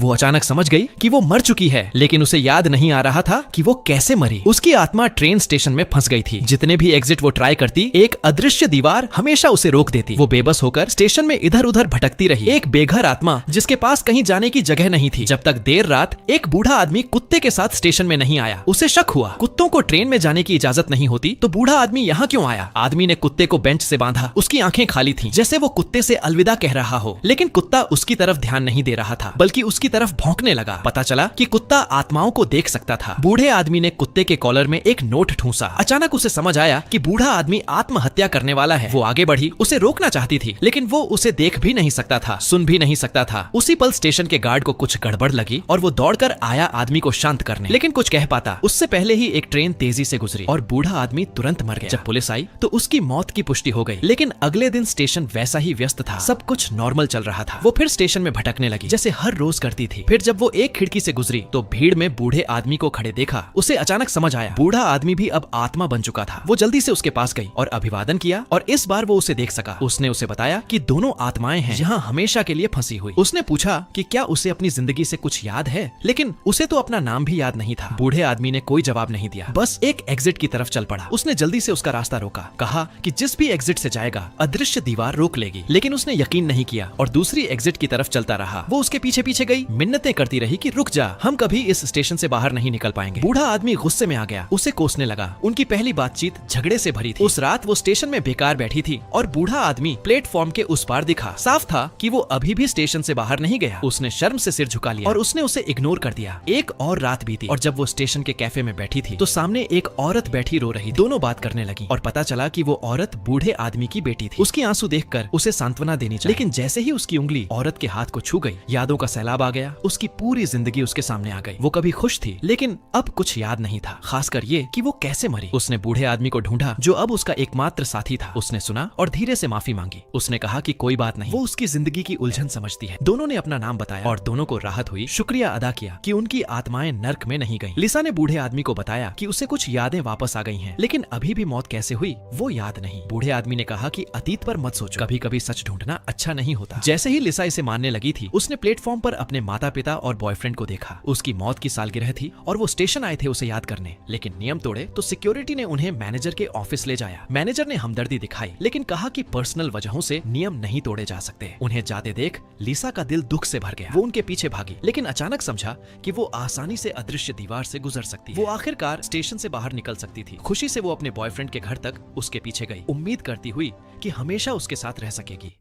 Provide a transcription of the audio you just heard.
वो अचानक समझ गई कि वो मर चुकी है, लेकिन उसे याद नहीं आ रहा था कि वो कैसे मरी। उसकी आत्मा ट्रेन स्टेशन में फंस गई थी। जितने भी एग्जिट वो ट्राई करती, एक अदृश्य दीवार हमेशा उसे रोक देती। वो बेबस होकर स्टेशन में इधर उधर भटकती रही, एक बेघर आत्मा जिसके पास कहीं जाने की जगह नहीं थी, जब तक देर रात एक बूढ़ा आदमी कुत्ते के साथ स्टेशन में नहीं आया। उसे शक हुआ, कुत्तों को ट्रेन में जाने की इजाजत नहीं होती, तो बूढ़ा आदमी यहाँ क्यों आया। आदमी ने कुत्ते को बेंच से बांधा, उसकी आंखें खाली थीं, जैसे वो कुत्ते से अलविदा कह रहा हो, लेकिन कुत्ता उसकी तरफ ध्यान नहीं दे रहा था, बल्कि उसकी तरफ भौंकने लगा। पता चला कि कुत्ता आत्माओं को देख सकता था। बूढ़े आदमी ने कुत्ते के कॉलर में एक नोट ठूंसा। अचानक उसे समझ आया कि बूढ़ा आदमी आत्महत्या करने वाला है। वो आगे बढ़ी, उसे रोकना चाहती थी, लेकिन वो उसे देख भी नहीं सकता था, सुन भी नहीं सकता था। उसी पल स्टेशन के गार्ड को कुछ गड़बड़ लगी और वो दौड़कर आया आदमी को शांत करने, लेकिन कुछ कह पाता उससे पहले ही एक ट्रेन तेजी से गुजरी और बूढ़ा आदमी तुरंत मर गया। जब पुलिस आई तो उसकी मौत की पुष्टि हो गई, लेकिन अगले दिन स्टेशन वैसा ही व्यस्त था, सब कुछ नॉर्मल चल रहा था। वो फिर स्टेशन में भटकने लगी जैसे हर रोज करती थी। फिर जब वो एक खिड़की से गुजरी तो भीड़ में बूढ़े आदमी को खड़े देखा। उसे अचानक समझ आया बूढ़ा आदमी भी अब आत्मा बन चुका था। वो जल्दी से उसके पास गई और अभिवादन किया, और इस बार वो उसे देख सका। उसने उसे बताया कि दोनों आत्माएं हैं यहाँ हमेशा के लिए फंसी हुई। उसने पूछा कि क्या उसे अपनी जिंदगी से कुछ याद है, लेकिन उसे तो अपना नाम भी याद नहीं था। बूढ़े आदमी ने कोई जवाब नहीं दिया, बस एक एग्जिट की तरफ चल पड़ा। उसने जल्दी से उसका रास्ता रोका, कहा कि जिस भी एग्जिट से जाएगा अदृश्य दीवार रोक लेगी, लेकिन उसने यकीन नहीं किया और दूसरी एग्जिट की तरफ चलता रहा। वो उसके पीछे पीछे गई, मिन्नतें करती रही कि रुक जा, हम कभी इस स्टेशन से बाहर नहीं निकल पाएंगे। बूढ़ा आदमी गुस्से में आ गया, उसे कोसने लगा। उनकी पहली बातचीत झगड़े से भरी थी। उस रात वो स्टेशन में बेकार बैठी थी और बूढ़ा आदमी प्लेटफॉर्म के उस पार दिखा। साफ था कि वो अभी भी स्टेशन से बाहर नहीं गया। उसने शर्म से सिर झुका लिया और उसने उसे इग्नोर कर दिया। एक और रात बीती और जब वो स्टेशन के कैफे में बैठी थी तो सामने एक औरत बैठी रो रही। दोनों बात करने लगी और पता चला कि वो औरत बूढ़े आदमी की बेटी थी। उसकी आंसू देखकर उसे सांत्वना देनी चाहिए, लेकिन जैसे ही उसकी उंगली औरत के हाथ को छू गई, यादों का सैलाब आ गया। उसकी पूरी जिंदगी उसके सामने आ गई। वो कभी खुश थी, लेकिन अब कुछ याद नहीं था, खासकर ये कि वो कैसे मरी। उसने बूढ़े आदमी को ढूंढा जो अब उसका एकमात्र साथी था। उसने सुना और धीरे से माफी मांगी। उसने कहा कि कोई बात नहीं, वो उसकी जिंदगी की उलझन समझती है। दोनों ने अपना नाम बताया और दोनों को राहत हुई। शुक्रिया अदा किया कि उनकी आत्माएं नर्क में नहीं गईं। लिसा ने बूढ़े आदमी को बताया कि उसे कुछ यादें वापस आ गई हैं, लेकिन अभी भी मौत कैसे हुई वो याद नहीं। बूढ़े आदमी ने कहा कि अतीत पर मत सोचो, कभी कभी सच ढूंढना अच्छा नहीं होता। जैसे ही लिसा इसे मानने लगी थी, उसने प्लेटफॉर्म पर अपने माता पिता और बॉयफ्रेंड को देखा। उसकी मौत की सालगिरह थी और वो स्टेशन आए थे उसे याद करने, लेकिन नियम तोड़े तो सिक्योरिटी ने उन्हें मैनेजर के ऑफिस ले जाया। मैनेजर ने हमदर्दी दिखाई, लेकिन कहा कि पर्सनल वजहों से नियम नहीं तोड़े जा सकते। उन्हें जाते देख लिसा का दिल दुख से भर गया। वो उनके पीछे भागी, लेकिन अचानक समझा कि वो आसानी से अदृश्य दीवार से गुजर सकती है। वो आखिरकार स्टेशन से बाहर निकल सकती थी। खुशी से वो अपने बॉयफ्रेंड के घर तक उसके पीछे गई, उम्मीद करती हुई कि हमेशा उसके साथ रह सकेगी।